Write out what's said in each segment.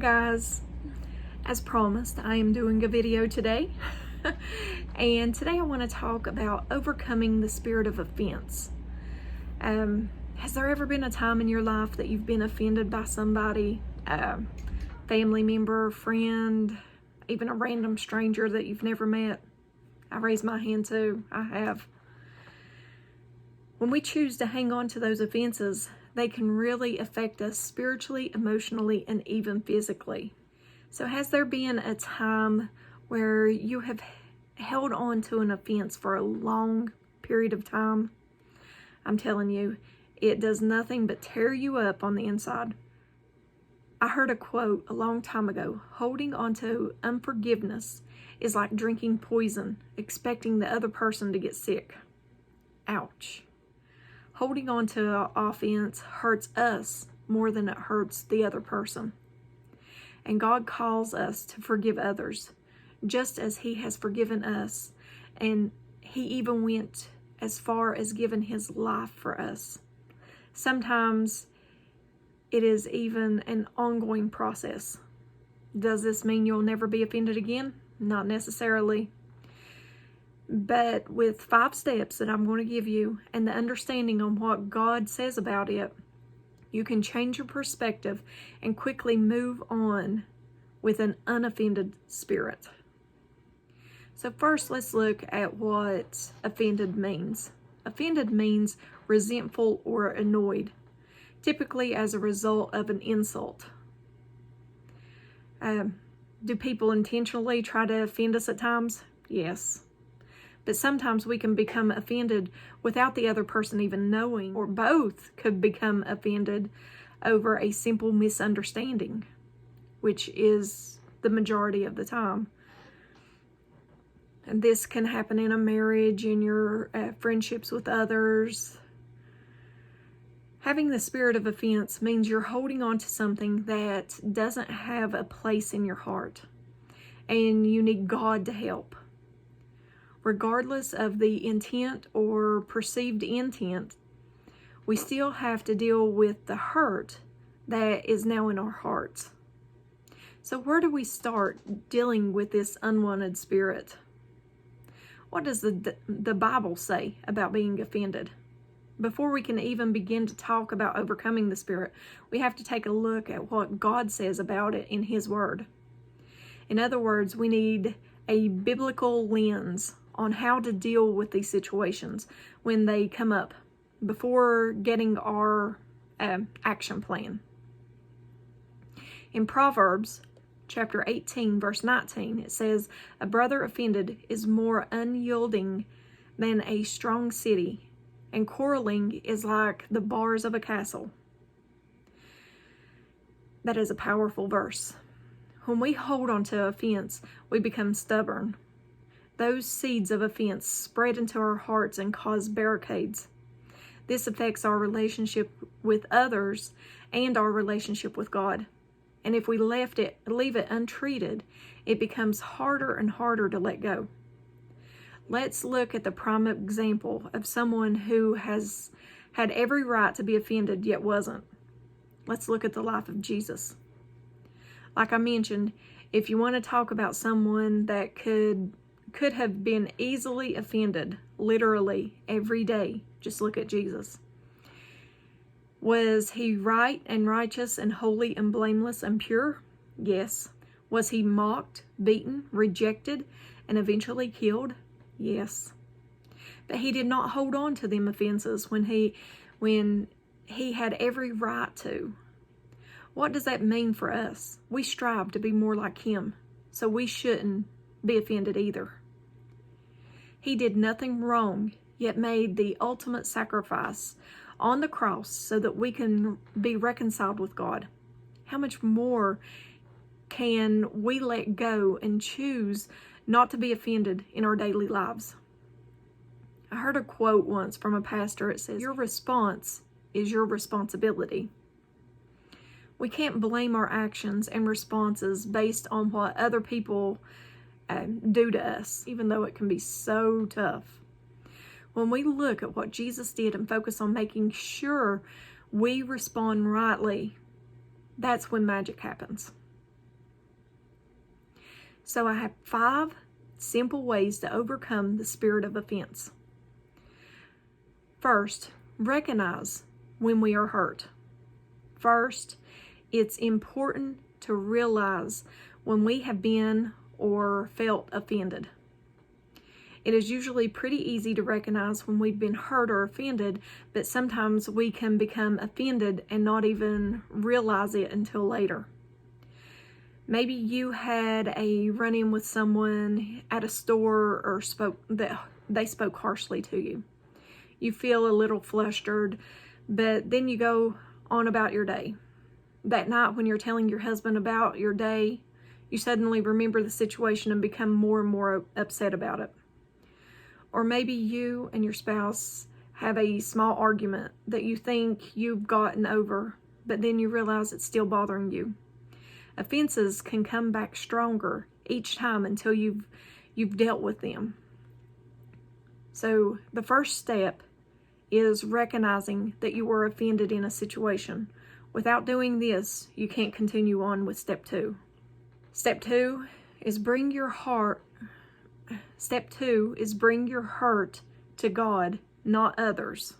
guys, as promised, I am doing a video today. And today I want to talk about overcoming the spirit of offense. Has there ever been a time in your life that you've been offended by somebody, family member, friend, even a random stranger that you've never met? I raise my hand too. I have. When we choose to hang on to those offenses, they can really affect us spiritually, emotionally, and even physically. So has there been a time where you have held on to an offense for a long period of time? I'm telling you, it does nothing but tear you up on the inside. I heard a quote a long time ago: holding on to unforgiveness is like drinking poison, expecting the other person to get sick. Ouch. Holding on to an offense hurts us more than it hurts the other person. And God calls us to forgive others, just as He has forgiven us. And He even went as far as giving His life for us. Sometimes it is even an ongoing process. Does this mean you'll never be offended again? Not necessarily. But with 5 steps that I'm going to give you and the understanding on what God says about it, you can change your perspective and quickly move on with an unoffended spirit. So first, let's look at what offended means. Offended means resentful or annoyed, typically as a result of an insult. Do people intentionally try to offend us at times? Yes. But sometimes we can become offended without the other person even knowing, or both could become offended over a simple misunderstanding, which is the majority of the time. And this can happen in a marriage, in your friendships with others. Having the spirit of offense means you're holding on to something that doesn't have a place in your heart, and you need God to help. Regardless of the intent or perceived intent, we still have to deal with the hurt that is now in our hearts. So where do we start dealing with this unwanted spirit? What does the Bible say about being offended? Before we can even begin to talk about overcoming the spirit, we have to take a look at what God says about it in His Word. In other words, we need a biblical lens on how to deal with these situations when they come up before getting our action plan. In Proverbs chapter 18, verse 19, it says, "A brother offended is more unyielding than a strong city, and quarreling is like the bars of a castle." That is a powerful verse. When we hold on to offense, we become stubborn. Those seeds of offense spread into our hearts and cause barricades. This affects our relationship with others and our relationship with God. And if we leave it untreated, it becomes harder and harder to let go. Let's look at the prime example of someone who has had every right to be offended yet wasn't. Let's look at the life of Jesus. Like I mentioned, if you want to talk about someone that could have been easily offended literally every day, just look at Jesus. Was He right and righteous and holy and blameless and pure? Yes. Was He mocked, beaten, rejected, and eventually killed? Yes. But He did not hold on to them offenses when he had every right to. What does that mean for us? We strive to be more like Him, so we shouldn't be offended either. He did nothing wrong, yet made the ultimate sacrifice on the cross so that we can be reconciled with God. How much more can we let go and choose not to be offended in our daily lives? I heard a quote once from a pastor. It says, "Your response is your responsibility." We can't blame our actions and responses based on what other people do to us, even though it can be so tough. When we look at what Jesus did and focus on making sure we respond rightly, that's when magic happens. So I have 5 simple ways to overcome the spirit of offense. First, recognize when we are hurt. First, it's important to realize when we have been or felt offended. It is usually pretty easy to recognize when we've been hurt or offended, but sometimes we can become offended and not even realize it until later. Maybe you had a run-in with someone at a store or they spoke harshly to you. You feel a little flustered, but then you go on about your day. That night when you're telling your husband about your day, you suddenly remember the situation and become more and more upset about it. Or maybe you and your spouse have a small argument that you think you've gotten over, but then you realize it's still bothering you. Offenses can come back stronger each time until you've dealt with them. So the first step is recognizing that you were offended in a situation. Without doing this, you can't continue on with step 2. Step 2 is bring your hurt to God, not others.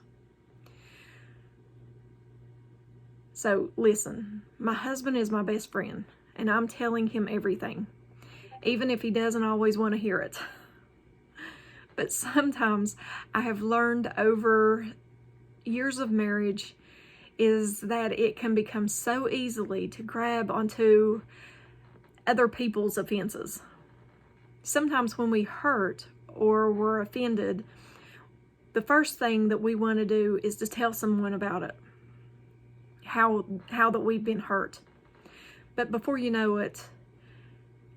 So listen, my husband is my best friend, and I'm telling him everything, even if he doesn't always want to hear it. But sometimes I have learned over years of marriage is that it can become so easily to grab onto other people's offenses. Sometimes when we hurt or we're offended, the first thing that we want to do is to tell someone about it, how that we've been hurt. But before you know it,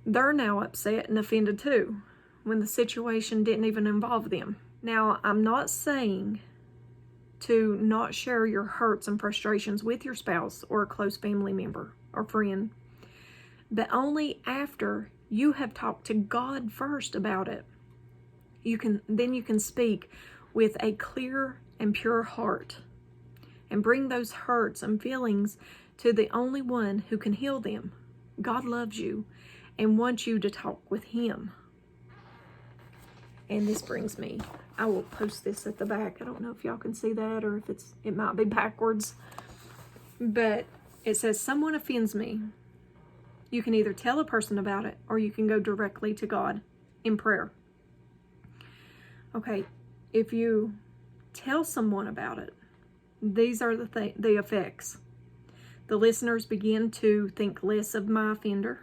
they're now upset and offended too, when the situation didn't even involve them. Now, I'm not saying to not share your hurts and frustrations with your spouse or a close family member or friend, but only after you have talked to God first about it. You can speak with a clear and pure heart and bring those hurts and feelings to the only one who can heal them. God loves you and wants you to talk with Him. And this brings me, I will post this at the back. I don't know if y'all can see that or if it might be backwards. But it says, someone offends me. You can either tell a person about it or you can go directly to God in prayer. Okay, if you tell someone about it, these are the effects. The listeners begin to think less of my offender.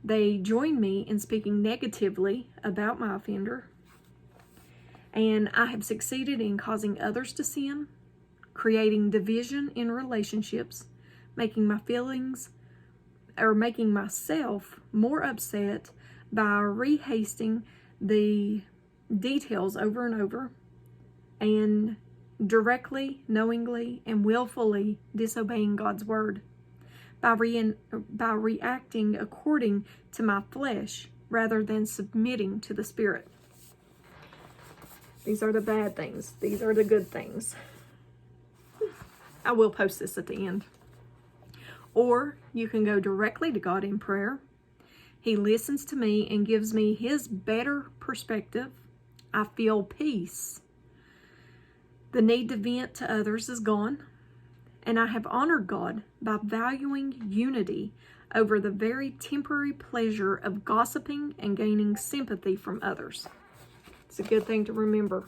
They join me in speaking negatively about my offender. And I have succeeded in causing others to sin, creating division in relationships, making myself more upset by rehasting the details over and over, and directly, knowingly, and willfully disobeying God's word, by reacting according to my flesh rather than submitting to the Spirit. These are the bad things. These are the good things. I will post this at the end. Or you can go directly to God in prayer. He listens to me and gives me His better perspective. I feel peace. The need to vent to others is gone. And I have honored God by valuing unity over the very temporary pleasure of gossiping and gaining sympathy from others. It's a good thing to remember.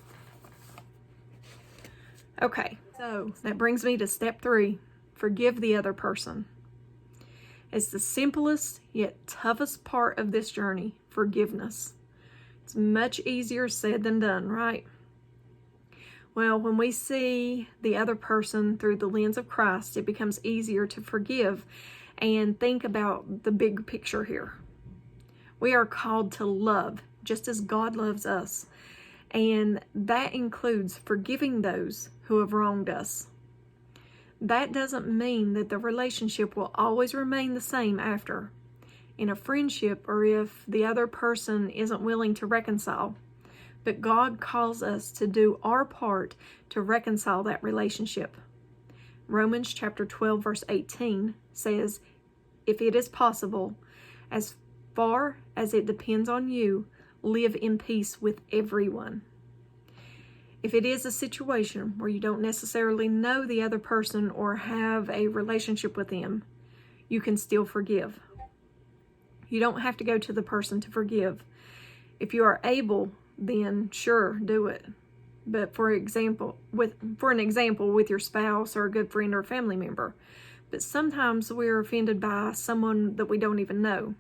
Okay, so that brings me to step 3. Forgive the other person. It's the simplest yet toughest part of this journey, forgiveness. It's much easier said than done, right? Well, when we see the other person through the lens of Christ, it becomes easier to forgive and think about the big picture here. We are called to love just as God loves us, and that includes forgiving those who have wronged us. That doesn't mean that the relationship will always remain the same after, in a friendship, or if the other person isn't willing to reconcile. But God calls us to do our part to reconcile that relationship. Romans chapter 12, verse 18 says, if it is possible, as far as it depends on you, live in peace with everyone. If it is a situation where you don't necessarily know the other person or have a relationship with them, you can still forgive. You don't have to go to the person to forgive. If you are able, then sure, do it. But for an example, with your spouse or a good friend or family member. But sometimes we're offended by someone that we don't even know.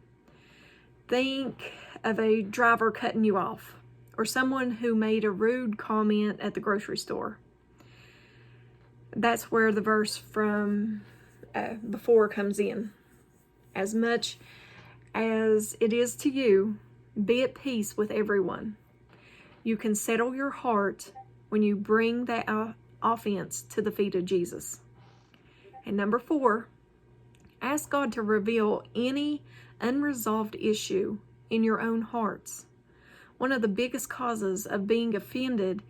Think of a driver cutting you off, or someone who made a rude comment at the grocery store. That's where the verse from before comes in. As much as it is to you, be at peace with everyone. You can settle your heart when you bring that offense to the feet of Jesus. And number 4, ask God to reveal any unresolved issue in your own hearts. One of the biggest causes of being offended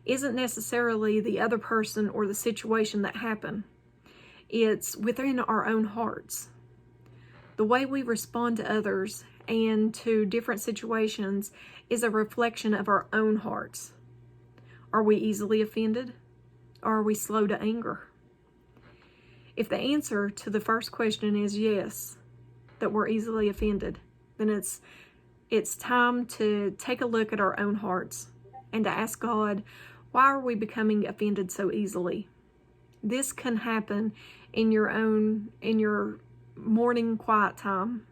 isn't necessarily the other person or the situation that happened. It's within our own hearts. The way we respond to others and to different situations is a reflection of our own hearts. Are we easily offended? Or are we slow to anger? If the answer to the first question is yes, that we're easily offended, then it's time to take a look at our own hearts and to ask God, why are we becoming offended so easily? This can happen in your morning quiet time.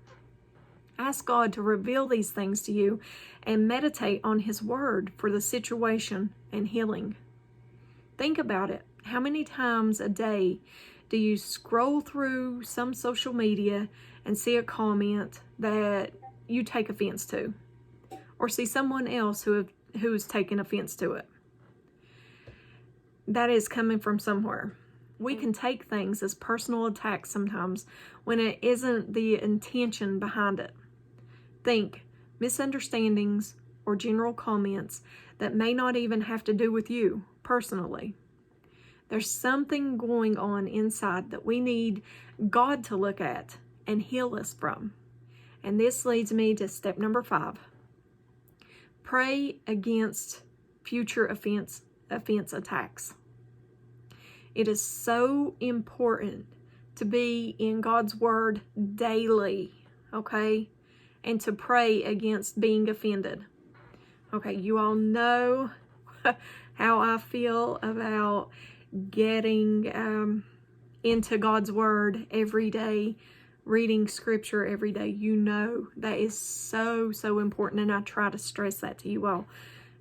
Ask God to reveal these things to you and meditate on His Word for the situation and healing. Think about it. How many times a day do you scroll through some social media and see a comment that you take offense to, or see someone else who's taken offense to it? That is coming from somewhere. We can take things as personal attacks sometimes when it isn't the intention behind it. Think misunderstandings or general comments that may not even have to do with you personally. There's something going on inside that we need God to look at and heal us from. And this leads me to step number 5. Pray against future offense attacks. It is so important to be in God's Word daily, okay? And to pray against being offended. Okay, you all know how I feel about getting into God's Word every day, reading Scripture every day. You know that is so important, and I try to stress that to you all.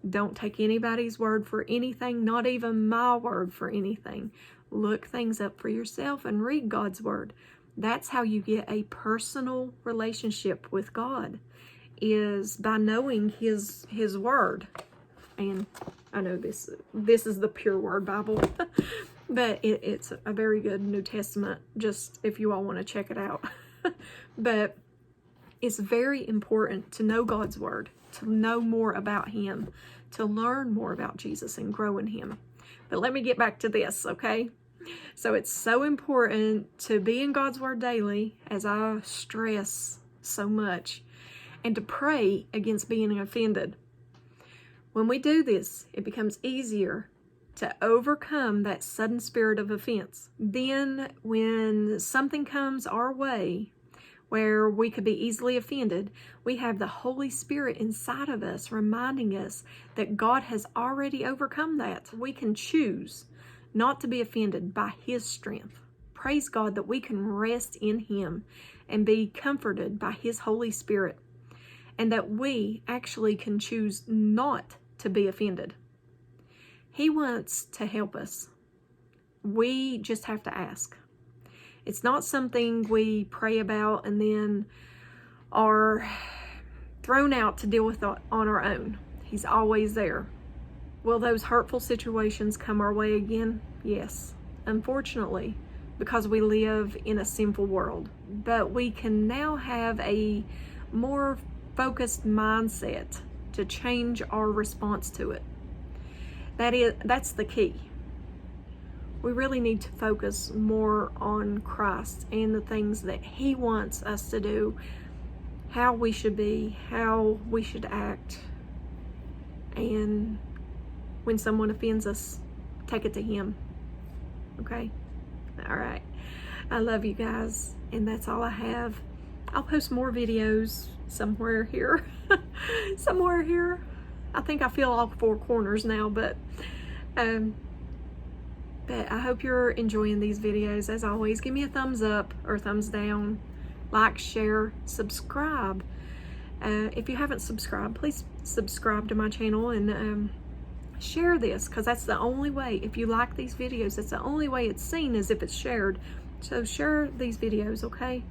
Don't take anybody's word for anything, not even my word for anything. Look things up for yourself and read God's Word. That's how you get a personal relationship with God, is by knowing His Word. And I know this is the pure Word Bible, but it's a very good New Testament, just if you all want to check it out. But it's very important to know God's Word, to know more about Him, to learn more about Jesus and grow in Him. But let me get back to this, okay? So it's so important to be in God's Word daily, as I stress so much, and to pray against being offended. When we do this, it becomes easier to overcome that sudden spirit of offense. Then when something comes our way where we could be easily offended, we have the Holy Spirit inside of us reminding us that God has already overcome that. We can choose not to be offended by His strength. Praise God that we can rest in Him and be comforted by His Holy Spirit, and that we actually can choose not to be offended. He wants to help us. We just have to ask. It's not something we pray about and then are thrown out to deal with on our own. He's always there. Will those hurtful situations come our way again? Yes, unfortunately, because we live in a sinful world. But we can now have a more focused mindset to change our response to it. That's the key. We really need to focus more on Christ and the things that He wants us to do, how we should be, how we should act. And when someone offends us, take it to Him. Okay? All right. I love you guys, and that's all I have. I'll post more videos somewhere here. Somewhere here. I think I feel all four corners now, but I hope you're enjoying these videos. As always, give me a thumbs up or thumbs down. Like, share, subscribe. If you haven't subscribed, please subscribe to my channel and share this, because that's the only way. If you like these videos, that's the only way it's seen, is if it's shared. So share these videos, okay?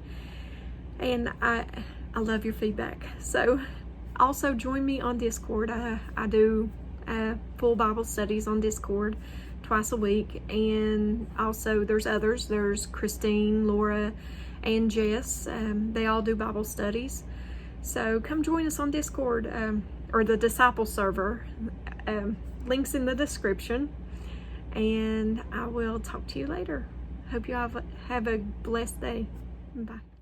And I love your feedback. So also join me on Discord. I do full Bible studies on Discord twice a week, and also there's others. There's Christine, Laura, and Jess. They all do Bible studies. So come join us on Discord, or the Disciple server. Links in the description. And I will talk to you later. Hope you have a blessed day. Bye.